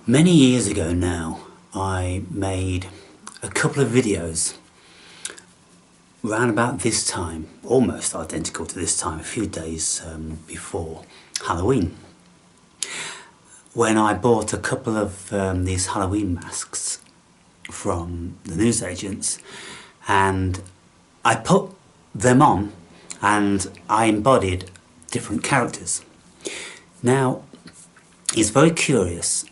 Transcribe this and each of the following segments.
Many years ago now, I made a couple of videos around about this time, almost identical to this time, a few days before Halloween, when I bought a couple of these Halloween masks from the newsagents, and I put them on and I embodied different characters. Now, it's very curious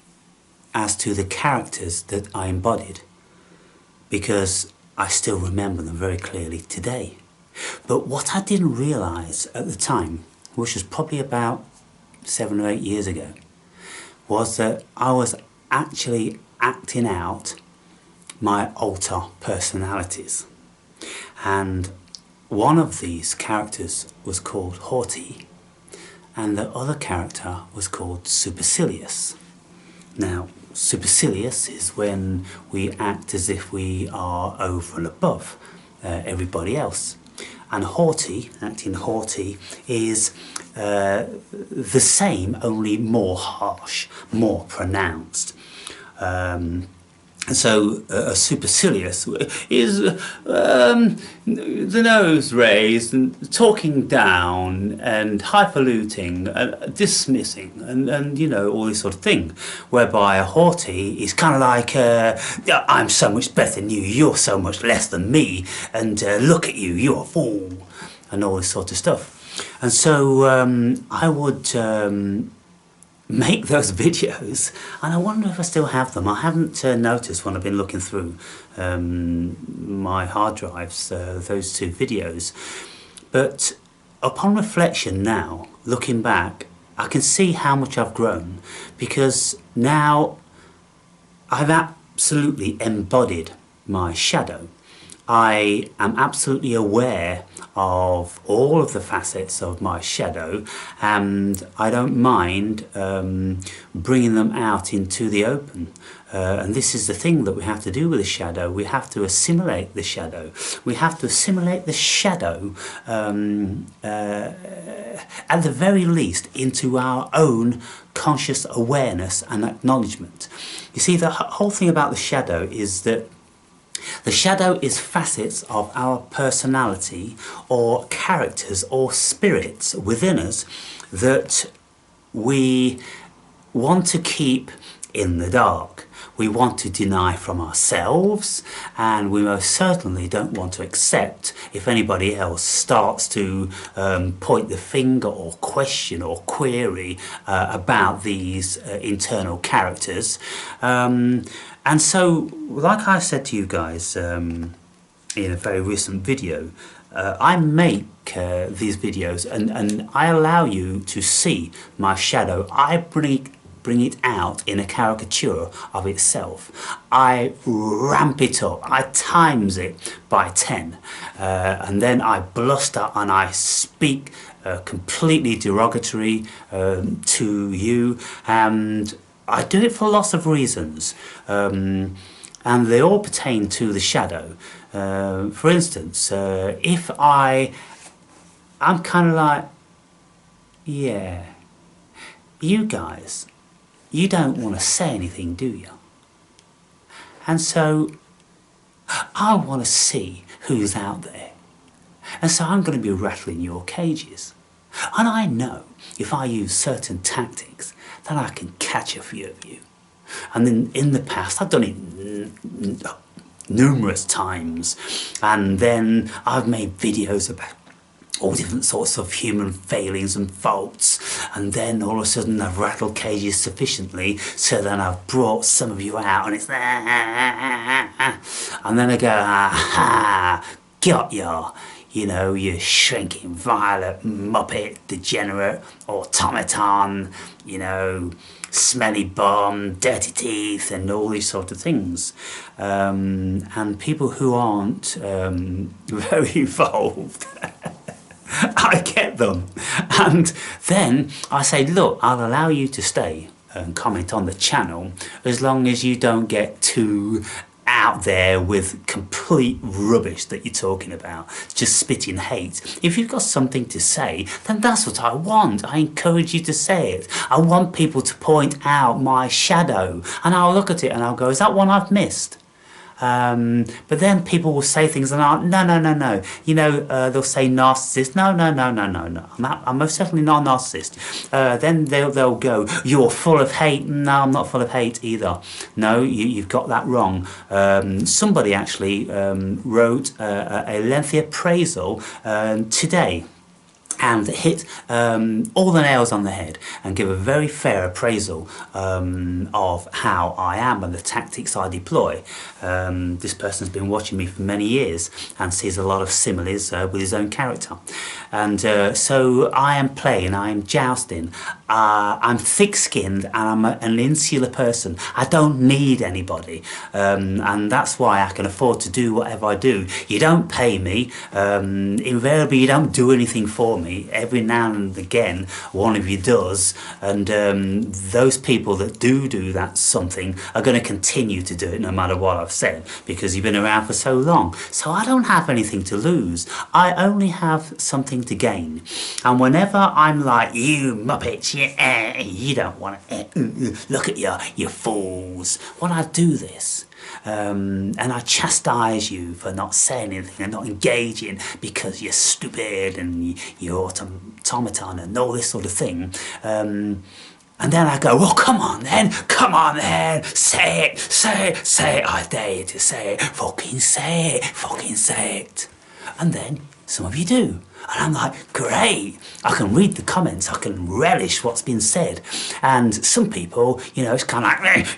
as to the characters that I embodied, because I still remember them very clearly today. But what I didn't realise at the time, which was probably about 7 or 8 years ago, was that I was actually acting out my alter personalities. And one of these characters was called Haughty, and the other character was called Supercilious. Now, supercilious is when we act as if we are over and above everybody else. And haughty, acting haughty, is the same, only more harsh, more pronounced. So a supercilious is the nose raised and talking down and highfalutin, dismissing and you know, all this sort of thing. Whereby a haughty is kind of like, I'm so much better than you, you're so much less than me, and look at you, you're a fool, and all this sort of stuff. And so I would make those videos, and I wonder if I still have them. I haven't noticed when I've been looking through my hard drives, those two videos. But upon reflection now, looking back, I can see how much I've grown, because now I've absolutely embodied my shadow. I am absolutely aware of all of the facets of my shadow, and I don't mind bringing them out into the open. And this is the thing that we have to do with the shadow. We have to assimilate the shadow. We have to assimilate the shadow at the very least into our own conscious awareness and acknowledgement. You see, the whole thing about the shadow is that the shadow is facets of our personality, or characters or spirits within us that we want to keep in the dark. We want to deny from ourselves, and we most certainly don't want to accept if anybody else starts to point the finger or question or query about these internal characters. And so, like I said to you guys in a very recent video, I make these videos and I allow you to see my shadow. I bring it out in a caricature of itself. I ramp it up, I times it by 10, and then I bluster and I speak completely derogatory to you, and I do it for lots of reasons, and they all pertain to the shadow. For instance, if I'm kind of like, yeah, you guys, you don't want to say anything, do you? And so I want to see who's out there. And so I'm going to be rattling your cages. And I know if I use certain tactics that I can catch a few of you. And then in the past, I've done it numerous times. And then I've made videos about all different sorts of human failings and faults, and then all of a sudden I've rattled cages sufficiently so then I've brought some of you out, and it's and then I go, aha, got ya, you know, you shrinking violet muppet, degenerate, automaton, you know, smelly bum, dirty teeth, and all these sort of things. And people who aren't very evolved, I get them. And then I say, look, I'll allow you to stay and comment on the channel as long as you don't get too out there with complete rubbish that you're talking about, just spitting hate. If you've got something to say, then that's what I want. I encourage you to say it. I want people to point out my shadow, and I'll look at it and I'll go, is that one I've missed? But then people will say things and I'll, no. You know, they'll say narcissist. No. I'm most certainly not a narcissist. Then they'll go, you're full of hate. No, I'm not full of hate either. No, you've got that wrong. Somebody actually wrote a lengthy appraisal today, and hit all the nails on the head and give a very fair appraisal of how I am and the tactics I deploy. This person's been watching me for many years and sees a lot of similes with his own character. And so I am playing, I am jousting, I'm thick-skinned and I'm an insular person. I don't need anybody, and that's why I can afford to do whatever I do. You don't pay me, invariably you don't do anything for me. Every now and again one of you does, and those people that do that something are going to continue to do it no matter what I've said, because you've been around for so long. So I don't have anything to lose, I only have something to gain. And whenever I'm like, you muppets, you don't want to look at you fools, when I do this and I chastise you for not saying anything and not engaging because you're stupid and you're automaton and all this sort of thing, and then I go, well, come on then, say it, I dare you to say it, fucking say it. And then some of you do. And I'm like, great, I can read the comments, I can relish what's been said. And some people, you know, it's kind of like,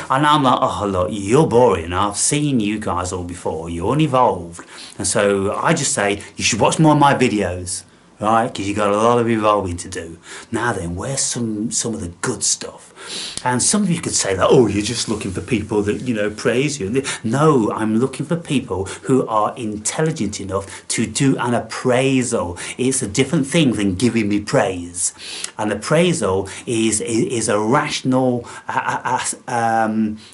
and I'm like, oh, look, you're boring, I've seen you guys all before, you're unevolved. And so I just say, you should watch more of my videos, right, because you've got a lot of evolving to do. Now then, where's some of the good stuff? And some of you could say that, oh, you're just looking for people that, you know, praise you. No, I'm looking for people who are intelligent enough to do an appraisal. It's a different thing than giving me praise. An appraisal is a rational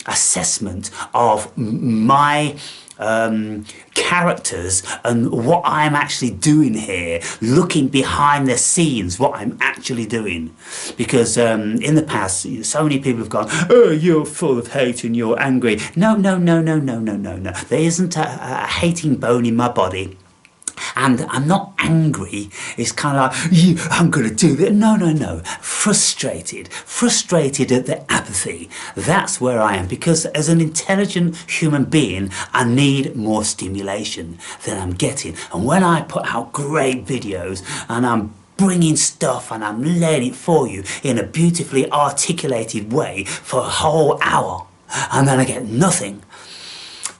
assessment of my characters and what I'm actually doing here, looking behind the scenes, what I'm actually doing. Because in the past, so many people have gone, oh, you're full of hate and you're angry. No. There isn't a hating bone in my body. And I'm not angry, it's kind of like, I'm going to do that. No. Frustrated at the apathy. That's where I am, because as an intelligent human being, I need more stimulation than I'm getting. And when I put out great videos and I'm bringing stuff and I'm laying it for you in a beautifully articulated way for a whole hour, and then I get nothing,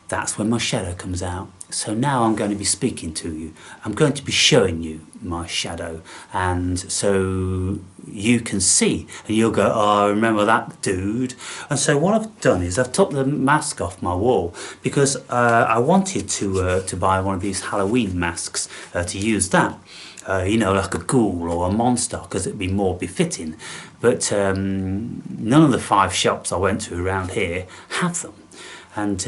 that's when my shadow comes out. So now I'm going to be speaking to you. I'm going to be showing you my shadow, and so you can see and you'll go, oh, I remember that dude. And so what I've done is I've took the mask off my wall, because I wanted to buy one of these Halloween masks to use that, you know, like a ghoul or a monster, because it'd be more befitting. But none of the 5 shops I went to around here have them. And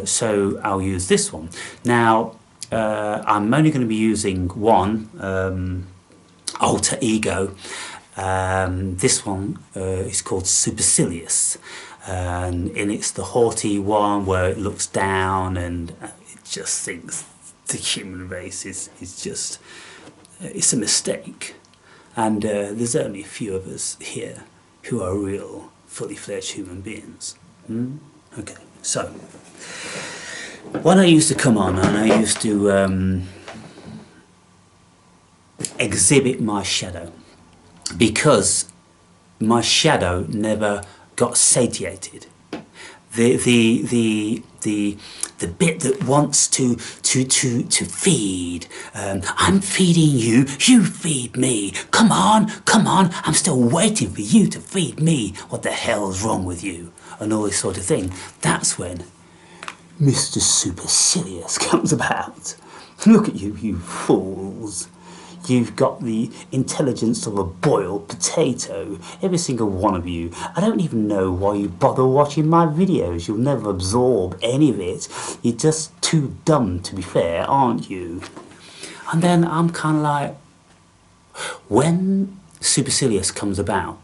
so I'll use this one. Now, I'm only going to be using one alter ego. This one is called Supercilious, and it's the haughty one where it looks down and it just thinks the human race is just, it's a mistake. And there's only a few of us here who are real, fully fledged human beings. Okay. So, when I used to come on and I used to exhibit my shadow, because my shadow never got satiated. The bit that wants to feed, I'm feeding you, you feed me, come on, I'm still waiting for you to feed me, what the hell's wrong with you, and all this sort of thing. That's when Mr. Supercilious comes about. Look at you, you fools. you've got the intelligence of a boiled potato. Every single one of you. I don't even know why you bother watching my videos. You'll never absorb any of it. You're just too dumb, to be fair, aren't you? And then I'm kind of like, when Supercilious comes about,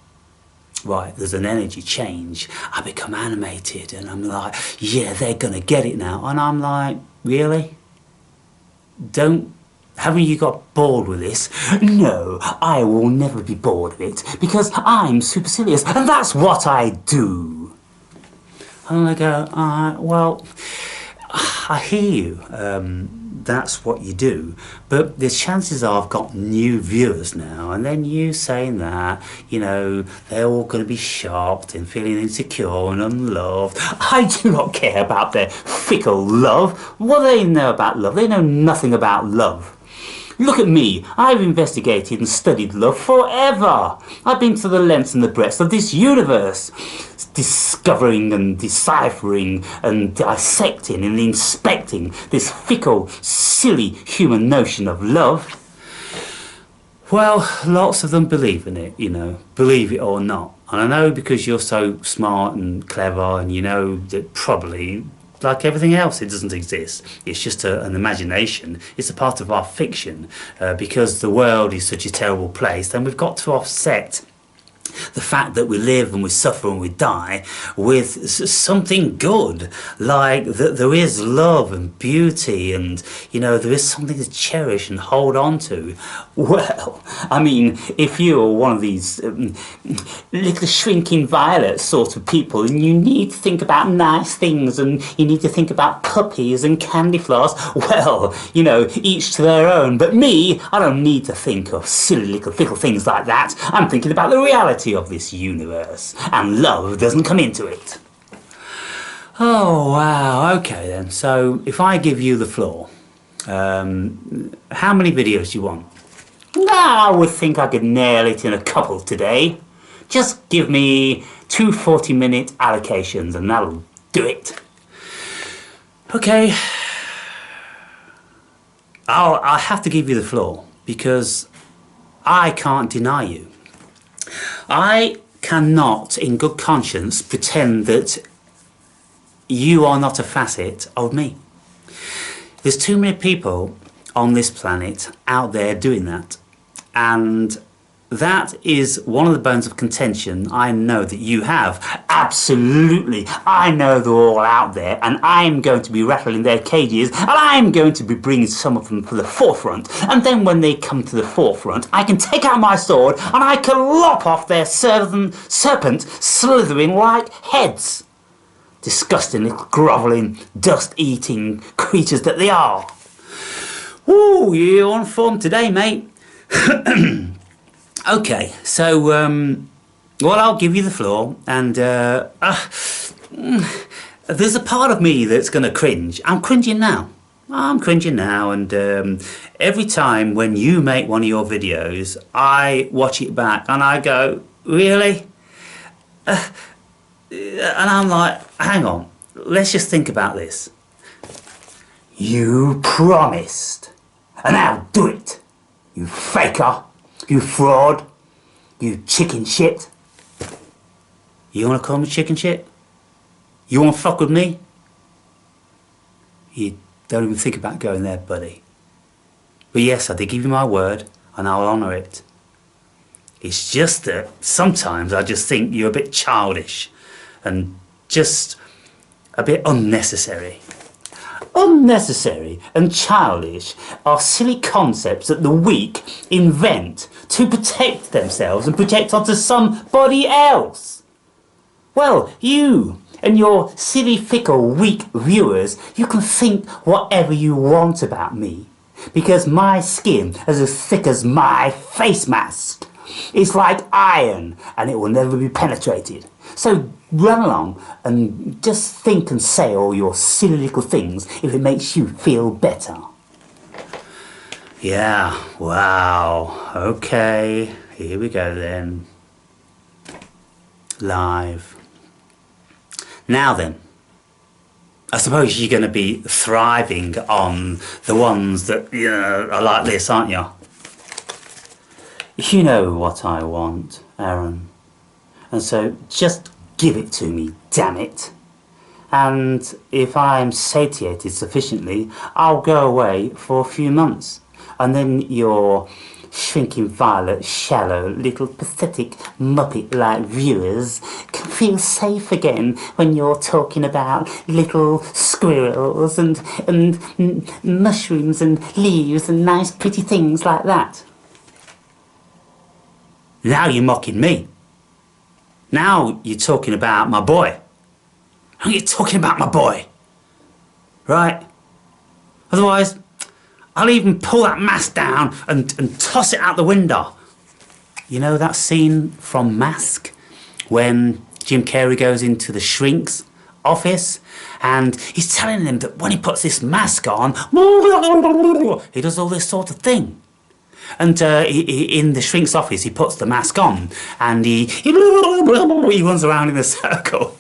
right, there's an energy change. I become animated and I'm like, yeah, they're gonna get it now. And I'm like, really? Haven't you got bored with this? No, I will never be bored of it because I'm Supercilious and that's what I do. And I go, well, I hear you. That's what you do, but the chances are I've got new viewers now, and then you saying that, you know, they're all going to be shocked and feeling insecure and unloved. I do not care about their fickle love. What do they know about love? They know nothing about love. Look at me, I've investigated and studied love forever. I've been to the lengths and the breadths of this universe, discovering and deciphering and dissecting and inspecting this fickle, silly human notion of love. Well, lots of them believe in it, you know, believe it or not. And I know because you're so smart and clever and you know that probably, like everything else, it doesn't exist. It's just an imagination. It's a part of our fiction. Because the world is such a terrible place, then we've got to offset the fact that we live and we suffer and we die with something good, like that there is love and beauty and, you know, there is something to cherish and hold on to. Well, I mean, if you're one of these little shrinking violet sort of people and you need to think about nice things and you need to think about puppies and candy floss, well, you know, each to their own. But me, I don't need to think of silly little fickle things like that. I'm thinking about the reality of this universe, and love doesn't come into it. Oh wow, okay then, so if I give you the floor, how many videos do you want? I would think I could nail it in a couple today. Just give me 2 40-minute allocations and that'll do it. Okay, I'll have to give you the floor because I can't deny you. I cannot, in good conscience, pretend that you are not a facet of me. There's too many people on this planet out there doing that. And that is one of the bones of contention I know that you have. Absolutely. I know they're all out there and I'm going to be rattling their cages and I'm going to be bringing some of them to the forefront. And then when they come to the forefront, I can take out my sword and I can lop off their serpent slithering like heads. Disgusting little grovelling, dust-eating creatures that they are. Woo, you're on form today, mate. Okay, so, well, I'll give you the floor, and there's a part of me that's going to cringe. I'm cringing now. And every time when you make one of your videos, I watch it back, and I go, really? And I'm like, hang on, let's just think about this. You promised, and now do it, you faker. You fraud, you chicken shit. You wanna call me chicken shit? You wanna fuck with me? You don't even think about going there, buddy. But yes, I did give you my word, and I'll honour it. It's just that sometimes I just think you're a bit childish, and just a bit unnecessary. Unnecessary and childish are silly concepts that the weak invent to protect themselves and project onto somebody else. Well, you and your silly, fickle, weak viewers, you can think whatever you want about me, because my skin is as thick as my face mask. It's like iron and it will never be penetrated. So run along and just think and say all your silly little things if it makes you feel better. Yeah, wow, okay, here we go then. Live. Now then, I suppose you're going to be thriving on the ones that, you know, are like this, aren't you? You know what I want, Aaron. And so just give it to me, damn it. And if I am satiated sufficiently, I'll go away for a few months. And then your shrinking violet, shallow, little pathetic Muppet-like viewers can feel safe again when you're talking about little squirrels and mushrooms and leaves and nice pretty things like that. Now you're mocking me. Now you're talking about my boy. Now you're talking about my boy. Right? Otherwise, I'll even pull that mask down and toss it out the window. You know that scene from Mask when Jim Carrey goes into the shrink's office and he's telling them that when he puts this mask on, he does all this sort of thing. And in the shrink's office, he puts the mask on and he runs around in a circle.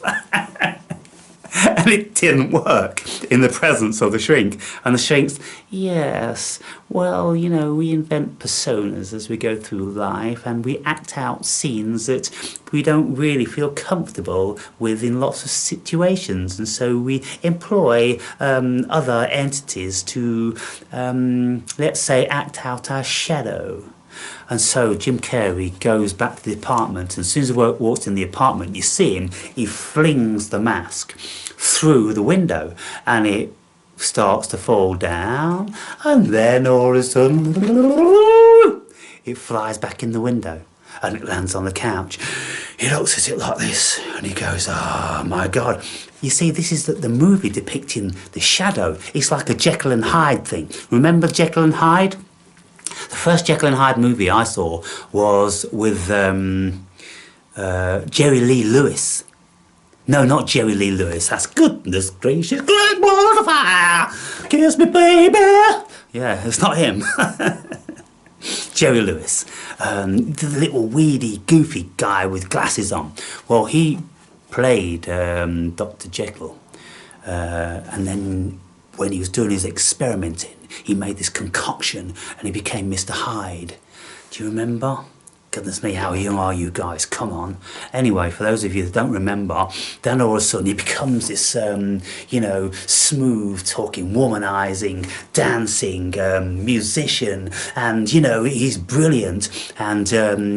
And it didn't work in the presence of the shrink. And the shrink's, yes, well, you know, we invent personas as we go through life and we act out scenes that we don't really feel comfortable with in lots of situations. And so we employ other entities to, let's say, act out our shadow. And so Jim Carrey goes back to the apartment, and as soon as he walks in the apartment, you see him, he flings the mask through the window, and it starts to fall down, and then all of a sudden, it flies back in the window, and it lands on the couch. He looks at it like this, and he goes, oh my God. You see, this is the movie depicting the shadow. It's like a Jekyll and Hyde thing. Remember Jekyll and Hyde? The first Jekyll and Hyde movie I saw was with Jerry Lee Lewis. No, not Jerry Lee Lewis. That's goodness gracious, great balls of fire. Kiss me, baby. Yeah, it's not him. Jerry Lewis, the little weedy, goofy guy with glasses on. Well, he played Dr. Jekyll, and then when he was doing his experimenting, he made this concoction and he became Mr. Hyde. Do you remember? Goodness me, how young are you guys? Come on. Anyway, for those of you that don't remember, then all of a sudden he becomes this, you know, smooth talking, womanizing, dancing musician, and, you know, he's brilliant, and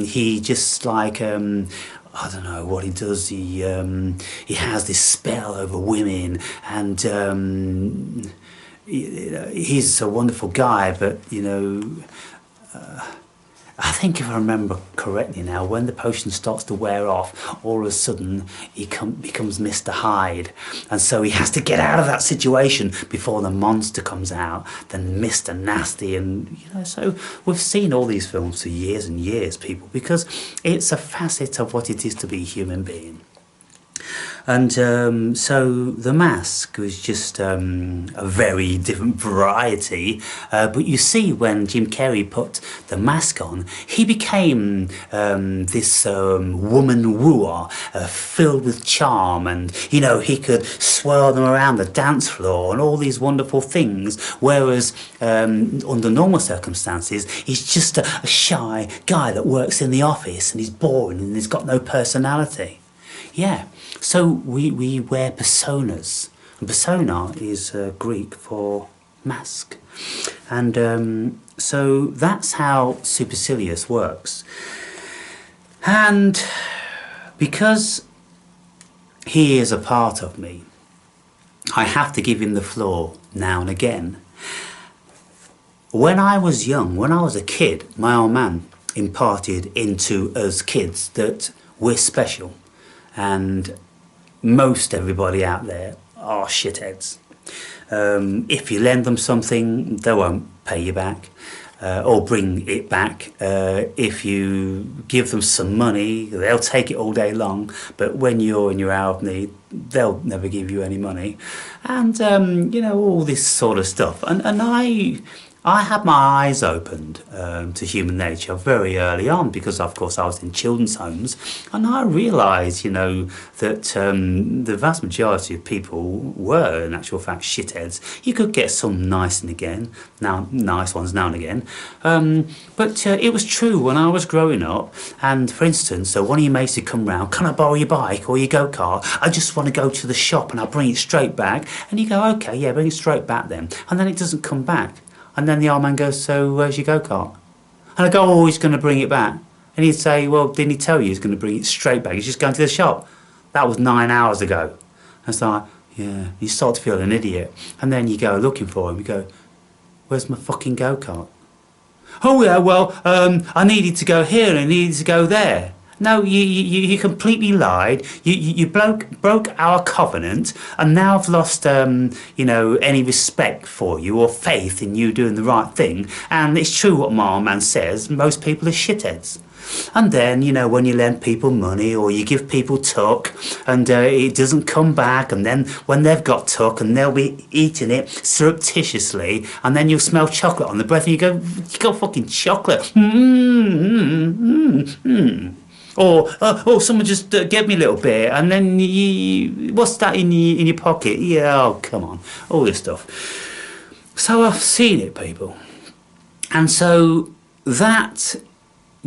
he just like, I don't know what he does. He has this spell over women, and he's a wonderful guy. But you know, I think if I remember correctly now, when the potion starts to wear off, all of a sudden he becomes Mr. Hyde, and so he has to get out of that situation before the monster comes out, then Mr. Nasty, and you know, so we've seen all these films for years and years, people, because it's a facet of what it is to be a human being. And so The Mask was just a very different variety. But you see, when Jim Carrey put the mask on, he became this woman wooer, filled with charm. And, you know, he could swirl them around the dance floor and all these wonderful things. Whereas under normal circumstances, he's just a shy guy that works in the office and he's boring and he's got no personality. Yeah. So we wear personas, and persona is Greek for mask, and so that's how Supercilious works. And because he is a part of me, I have to give him the floor now and again. When I was young, when I was a kid, my old man imparted into us kids that we're special, and most everybody out there are shitheads. If you lend them something, they won't pay you back or bring it back. If you give them some money, they'll take it all day long, but when you're in your hour of need, they'll never give you any money. And, you know, all this sort of stuff. And I I had my eyes opened to human nature very early on, because of course I was in children's homes, and I realised, you know, that the vast majority of people were in actual fact shitheads. You could get some nice ones now and again, but it was true when I was growing up. And for instance, so one of your mates would come round, can I borrow your bike or your go-kart? I just want to go to the shop, and I'll bring it straight back. And you go, okay, yeah, bring it straight back then. And then it doesn't come back. And then the old man goes, so where's your go-kart? And I go, oh, he's going to bring it back. And he'd say, well, didn't he tell you he's going to bring it straight back? He's just going to the shop. That was 9 hours ago. And it's like, yeah, you start to feel an idiot. And then you go looking for him, you go, where's my fucking go-kart? Oh yeah, well, I needed to go here and I needed to go there. No, you completely lied. You broke our covenant, and now I've lost, you know, any respect for you or faith in you doing the right thing. And it's true what my old man says, most people are shitheads. And then, you know, when you lend people money or you give people tuck and it doesn't come back, and then when they've got tuck and they'll be eating it surreptitiously, and then you'll smell chocolate on the breath and you go fucking chocolate. Or someone just gave me a little bit, and then what's that in your pocket? Yeah, oh, come on, all this stuff. So I've seen it, people. And so that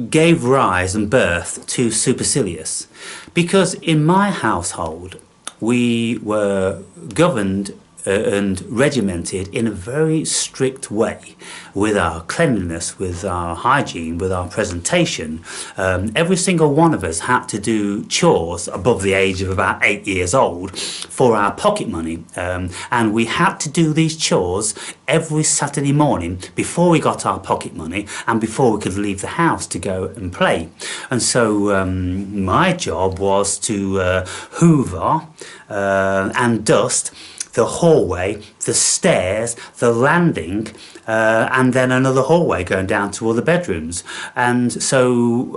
gave rise and birth to supercilious, because in my household we were governed and regimented in a very strict way with our cleanliness, with our hygiene, with our presentation. Every single one of us had to do chores above the age of about 8 years old for our pocket money, and we had to do these chores every Saturday morning before we got our pocket money and before we could leave the house to go and play. And so my job was to hoover and dust the hallway, the stairs, the landing, and then another hallway going down to all the bedrooms. And so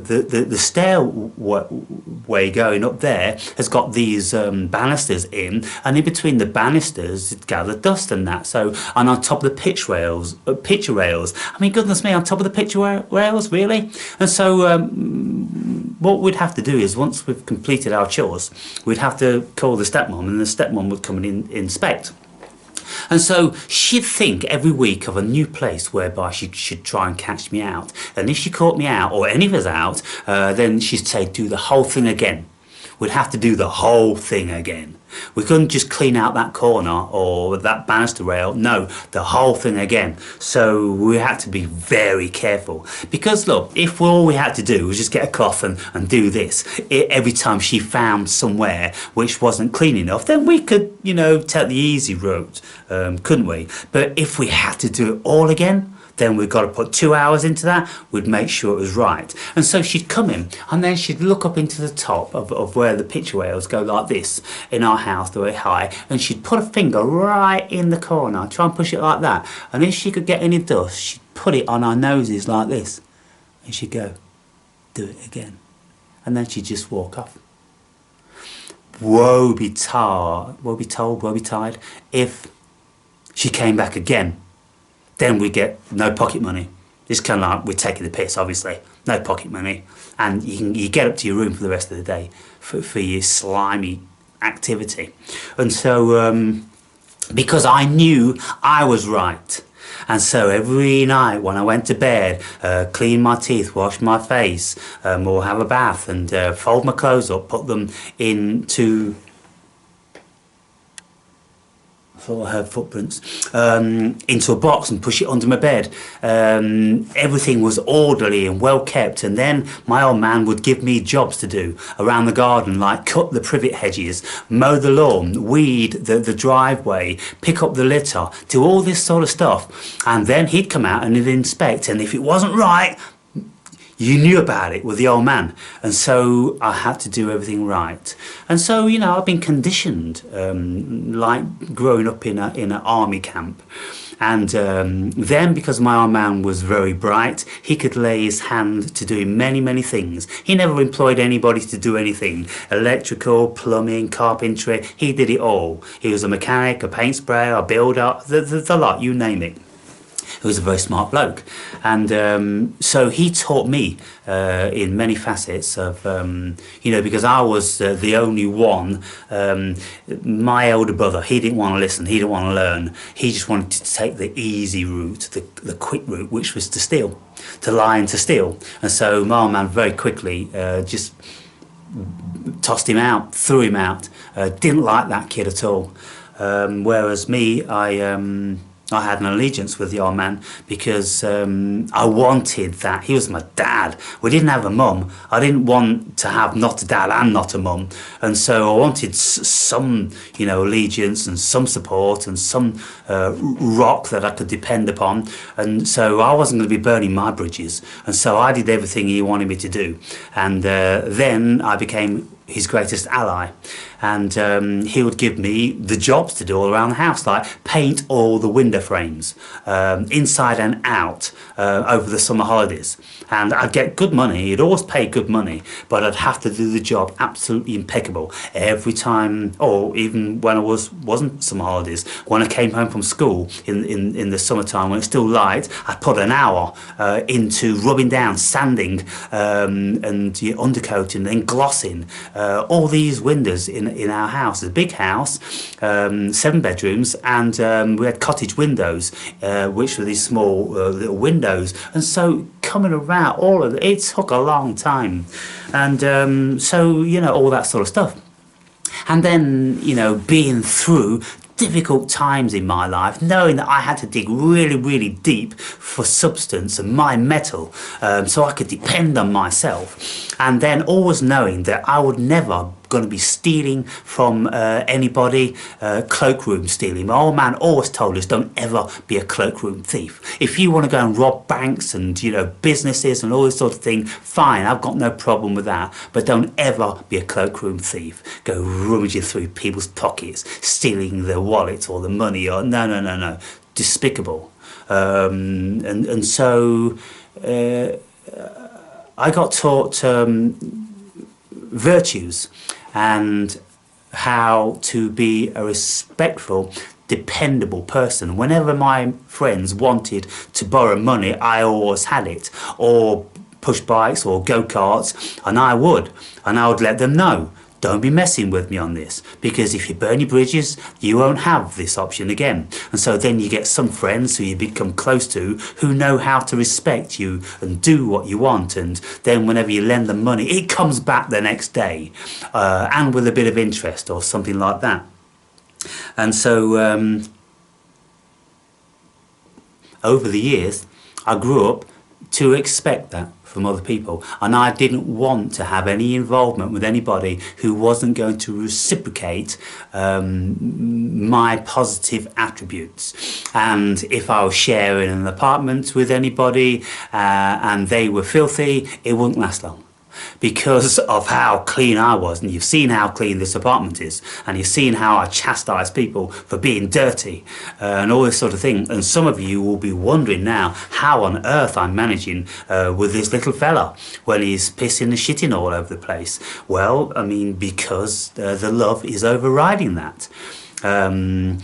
the stairway going up there has got these banisters in, and in between the banisters it gathered dust and that. So, and on top of the picture rails, I mean, goodness me, on top of the picture rails, really? And so what we'd have to do is, once we've completed our chores, we'd have to call the stepmom, and the stepmom would come and inspect. And so she'd think every week of a new place whereby she should try and catch me out. And if she caught me out, or any of us out, then she'd say, do the whole thing again. We'd have to do the whole thing again. We couldn't just clean out that corner or that banister rail. No, the whole thing again. So we had to be very careful. Because look, if all we had to do was just get a cloth and do this every time she found somewhere which wasn't clean enough, then we could, you know, take the easy route, couldn't we? But if we had to do it all again, then we've got to put 2 hours into that. We'd make sure it was right. And so she'd come in, and then she'd look up into the top of where the picture rails go like this in our house, the way high, and she'd put a finger right in the corner, try and push it like that. And if she could get any dust, she'd put it on our noses like this, and she'd go, do it again. And then she'd just walk off. Woe betide if she came back again. Then we get no pocket money. It's kind of like we're taking the piss, obviously. No pocket money. And you get up to your room for the rest of the day for your slimy activity. And so, because I knew I was right. And so every night when I went to bed, clean my teeth, wash my face, or have a bath, and fold my clothes up, put them into... I thought I heard footprints, into a box and push it under my bed. Everything was orderly and well kept, and then my old man would give me jobs to do around the garden, like cut the privet hedges, mow the lawn, weed the driveway, pick up the litter, do all this sort of stuff. And then he'd come out and he'd inspect, and if it wasn't right, you knew about it with the old man. And so I had to do everything right. And so, you know, I've been conditioned, like growing up in an army camp. And then, because my old man was very bright, he could lay his hand to doing many, many things. He never employed anybody to do anything. Electrical, plumbing, carpentry, he did it all. He was a mechanic, a paint sprayer, a builder, the lot, you name it. who was a very smart bloke. And so he taught me in many facets of, because I was the only one. My elder brother, he didn't want to listen, he didn't want to learn. He just wanted to take the easy route, the quick route, which was to steal, to lie and to steal. And so my old man very quickly just tossed him out, threw him out. Didn't like that kid at all. Whereas me, I had an allegiance with the old man because I wanted that. He was my dad. We didn't have a mum. I didn't want to have not a dad and not a mum. And so I wanted some, allegiance and some support and some rock that I could depend upon. And so I wasn't going to be burning my bridges. And so I did everything he wanted me to do. And then I became his greatest ally, and he would give me the jobs to do all around the house, like paint all the window frames inside and out over the summer holidays. And I'd get good money. He'd always pay good money, but I'd have to do the job absolutely impeccable every time. Or even when I wasn't summer holidays, when I came home from school in the summertime when it's still light, I'd put an hour into rubbing down, sanding, and undercoating and glossing all these windows in our house. It's a big house, 7 bedrooms, and we had cottage windows, which were these small little windows. And so coming around all of it took a long time, and so all that sort of stuff. And then being through difficult times in my life, knowing that I had to dig really, really deep for substance and my metal, so I could depend on myself, and then always knowing that I would never going to be stealing from anybody, cloakroom stealing. My old man always told us, don't ever be a cloakroom thief. If you want to go and rob banks and businesses and all this sort of thing, fine, I've got no problem with that, but don't ever be a cloakroom thief. Go rummaging through people's pockets, stealing their wallets or the money, or no, despicable. And so I got taught virtues and how to be a respectful, dependable person. Whenever my friends wanted to borrow money, I always had it, or push bikes or go-karts, and I would let them know, don't be messing with me on this, because if you burn your bridges, you won't have this option again. And so then you get some friends who you become close to who know how to respect you and do what you want, and then whenever you lend them money, it comes back the next day, and with a bit of interest or something like that. And so over the years, I grew up to expect that from other people, and I didn't want to have any involvement with anybody who wasn't going to reciprocate my positive attributes. And if I was sharing an apartment with anybody and they were filthy, it wouldn't last long, because of how clean I was. And you've seen how clean this apartment is, and you've seen how I chastise people for being dirty and all this sort of thing. And some of you will be wondering now how on earth I'm managing with this little fella when he's pissing and shitting all over the place. Well, I mean, because the love is overriding that. And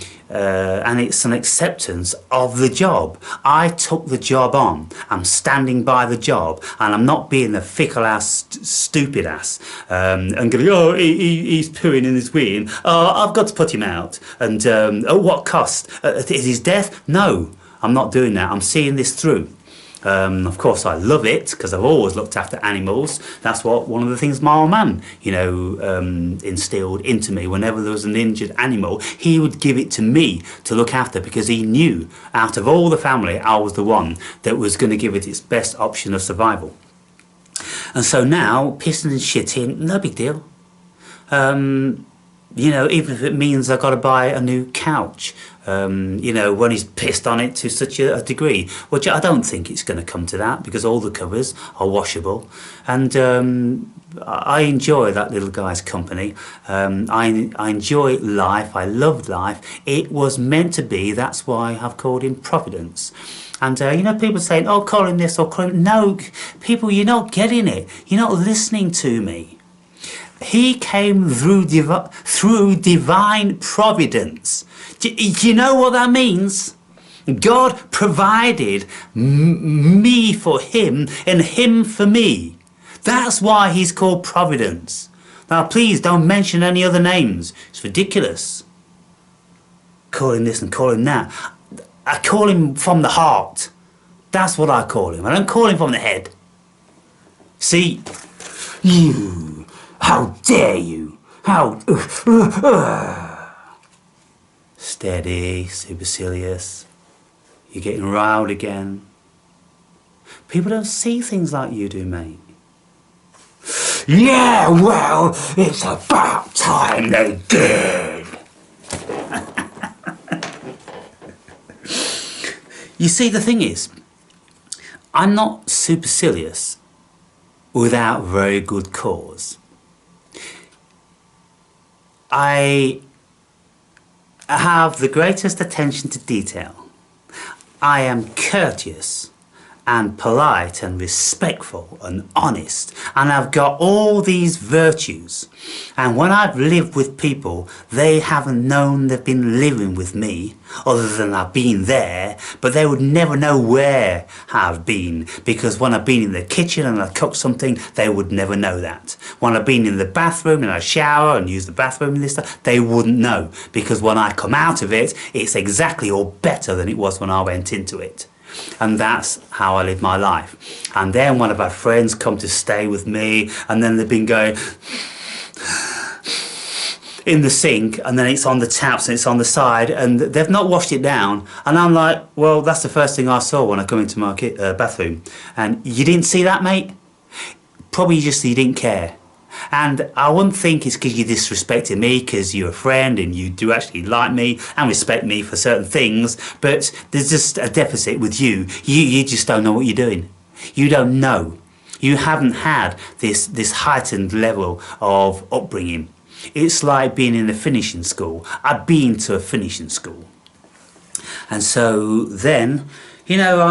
it's an acceptance of the job. I took the job on. I'm standing by the job, and I'm not being a fickle ass, stupid ass, and going, oh, he's pooing in his ween. Oh, I've got to put him out. And oh, what cost? Is his death? No, I'm not doing that. I'm seeing this through. Of course, I love it because I've always looked after animals. That's one of the things my old man, instilled into me. Whenever there was an injured animal, he would give it to me to look after, because he knew out of all the family, I was the one that was going to give it its best option of survival. And so now, pissing and shitting, no big deal. Even if it means I've got to buy a new couch, when he's pissed on it to such a degree, which I don't think it's going to come to that, because all the covers are washable. And I enjoy that little guy's company. I enjoy life. I loved life. It was meant to be. That's why I've called him Providence. And people saying, oh, call him this or call him... No, people, you're not getting it. You're not listening to me. He came through divine providence. Do you know what that means? God provided me for him and him for me. That's why he's called Providence. Now please don't mention any other names. It's ridiculous. Call him this and call him that. I call him from the heart. That's what I call him. I don't call him from the head. See, you, how dare you? How... Steady, supercilious. You're getting riled again. People don't see things like you do, mate. Yeah, well, it's about time they did. You see, the thing is, I'm not supercilious without very good cause. I have the greatest attention to detail. I am courteous and polite and respectful and honest, and I've got all these virtues. And when I've lived with people, they haven't known they've been living with me, other than I've been there, but they would never know where I've been, because when I've been in the kitchen and I cooked something, they would never know that. When I've been in the bathroom and I shower and use the bathroom and this stuff, they wouldn't know, because when I come out of it, it's exactly or better than it was when I went into it. And that's how I live my life. And then when I've had friends come to stay with me, and then they've been going in the sink, and then it's on the taps and it's on the side, and they've not washed it down, and I'm like, well, that's the first thing I saw when I come into my bathroom. And you didn't see that, mate? Probably just you didn't care. And I wouldn't think it's because you disrespected me, because you're a friend and you do actually like me and respect me for certain things, but there's just a deficit with you. You just don't know what you're doing. You don't know. You haven't had this heightened level of upbringing. It's like being in a finishing school. I've been to a finishing school. And so then, you know,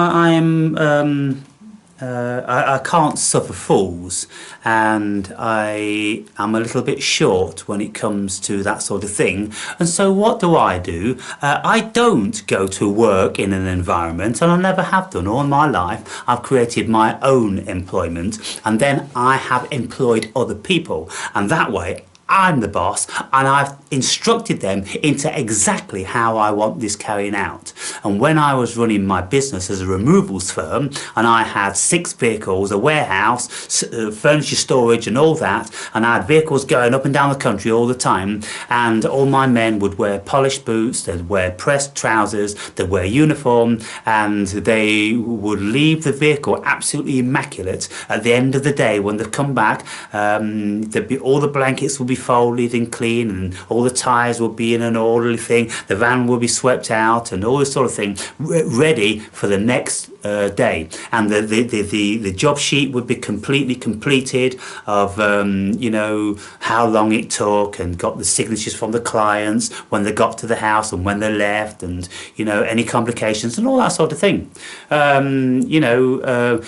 I can't suffer fools, and I am a little bit short when it comes to that sort of thing. And so what do? I don't go to work in an environment, and I never have done all my life. I've created my own employment, and then I have employed other people, and that way I'm the boss, and I've instructed them into exactly how I want this carrying out. And when I was running my business as a removals firm, and I had 6 vehicles, a warehouse, furniture storage and all that, and I had vehicles going up and down the country all the time, and all my men would wear polished boots, they'd wear pressed trousers, they'd wear uniform, and they would leave the vehicle absolutely immaculate. At the end of the day, when they come back, there'd be all the blankets would be folded and clean, and all the tyres would be in an orderly thing, the van would be swept out and all this sort of thing, ready for the next day. And the job sheet would be completely completed of you know, how long it took, and got the signatures from the clients when they got to the house and when they left, and you know, any complications and all that sort of thing. You know,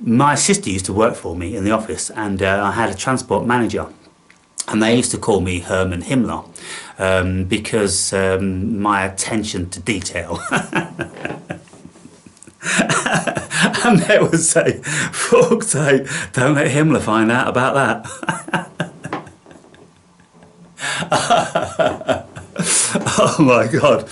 my sister used to work for me in the office, and I had a transport manager. And they used to call me Herman Himmler because my attention to detail. And they would say, fuck's sake, don't let Himmler find out about that. Oh my God.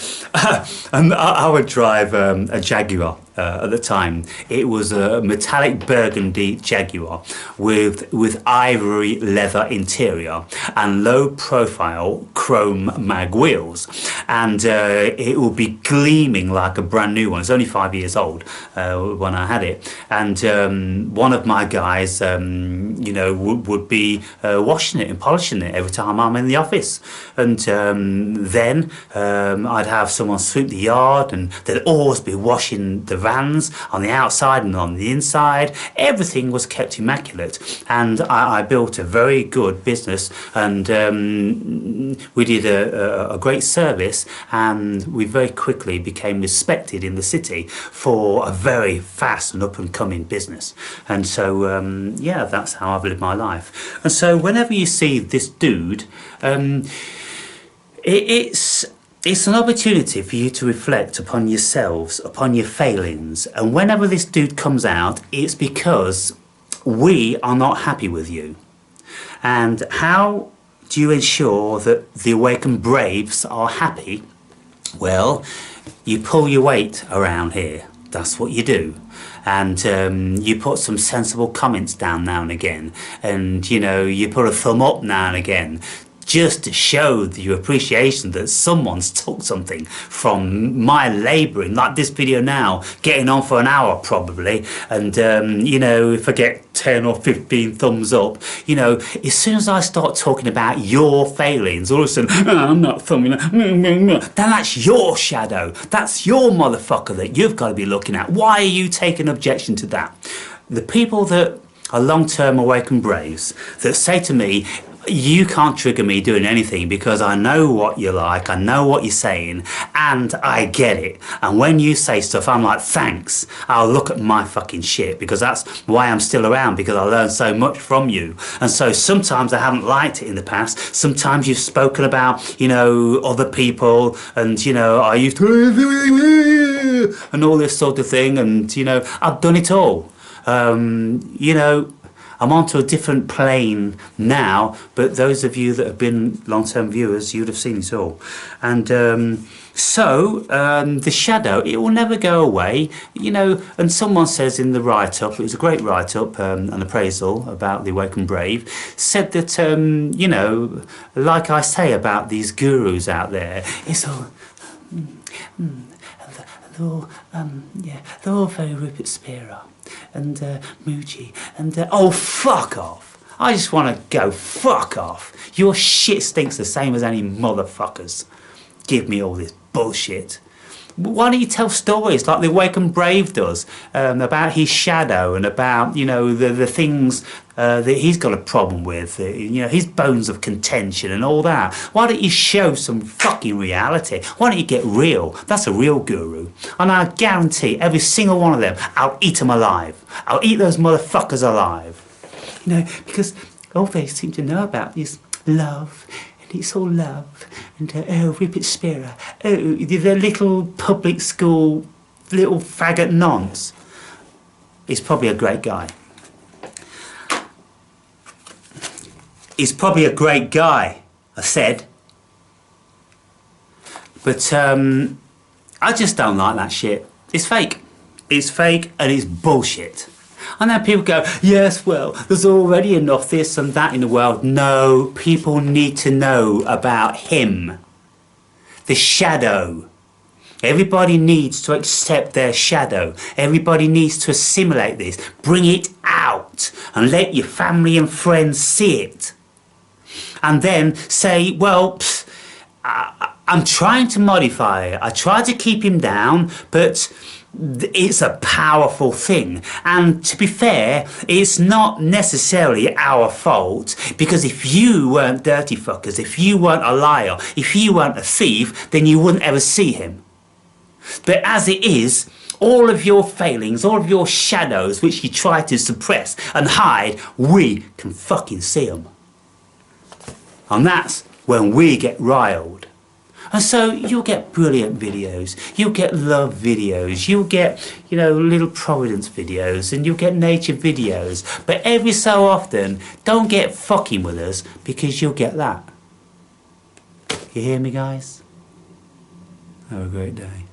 And I would drive a Jaguar at the time. It was a metallic burgundy Jaguar with ivory leather interior and low profile chrome mag wheels, and it would be gleaming like a brand new one. It's only 5 years old when I had it, and one of my guys you know, would be washing it and polishing it every time I'm in the office. And then I'd have someone sweep the yard, and they'd always be washing the vans on the outside and on the inside. Everything was kept immaculate, and I built a very good business, and we did a great service, and we very quickly became respected in the city for a very fast and up and coming business. And so yeah, that's how I've lived my life. And so whenever you see this dude, it's it's an opportunity for you to reflect upon yourselves, upon your failings. And whenever this dude comes out, it's because we are not happy with you. And how do you ensure that the awakened braves are happy? Well, you pull your weight around here. That's what you do. And you put some sensible comments down now and again. And, you know, you put a thumb up now and again, just to show your appreciation that someone's took something from my labouring, like this video now, getting on for an hour probably, and you know, if I get 10 or 15 thumbs up, you know, as soon as I start talking about your failings, all of a sudden, oh, I'm not thumbing, then that's your shadow, that's your motherfucker that you've got to be looking at. Why are you taking objection to that? The people that are long-term awakened braves that say to me, you can't trigger me doing anything because I know what you're like, I know what you're saying, and I get it. And when you say stuff, I'm like, thanks. I'll look at my fucking shit, because that's why I'm still around, because I learned so much from you. And so sometimes I haven't liked it in the past. Sometimes you've spoken about, you know, other people, and, you know, I used to, and all this sort of thing, and, you know, I've done it all. You know, I'm onto a different plane now, but those of you that have been long-term viewers, you'd have seen it all. And the shadow, it will never go away, you know. And someone says in the write-up, it was a great write-up, an appraisal about the Awakened Brave, said that, you know, like I say about these gurus out there, it's all, they're all very Rupert Spira and Moochie and oh, fuck off. I just want to go fuck off. Your shit stinks the same as any motherfuckers. Give me all this bullshit. Why don't you tell stories like the Awakened Brave does, about his shadow and about, you know, the things that he's got a problem with, you know, his bones of contention and all that. Why don't you show some fucking reality? Why don't you get real? That's a real guru. And I guarantee every single one of them, I'll eat them alive. I'll eat those motherfuckers alive. You know, because all they seem to know about is love. It's all love, and oh, Rupert Spira, oh, the little public school, little faggot nonce. He's probably a great guy. He's probably a great guy, I said. But I just don't like that shit. It's fake. It's fake and it's bullshit. And then people go, yes, well, there's already enough this and that in the world. No, people need to know about him. The shadow. Everybody needs to accept their shadow. Everybody needs to assimilate this. Bring it out and let your family and friends see it. And then say, well, I'm trying to modify it. I try to keep him down, but it's a powerful thing. And to be fair, it's not necessarily our fault, because if you weren't dirty fuckers, if you weren't a liar, if you weren't a thief, then you wouldn't ever see him. But as it is, all of your failings, all of your shadows which you try to suppress and hide, we can fucking see them. And that's when we get riled. And so you'll get brilliant videos, you'll get love videos, you'll get, you know, little Providence videos, and you'll get nature videos. But every so often, don't get fucking with us, because you'll get that. You hear me, guys? Have a great day.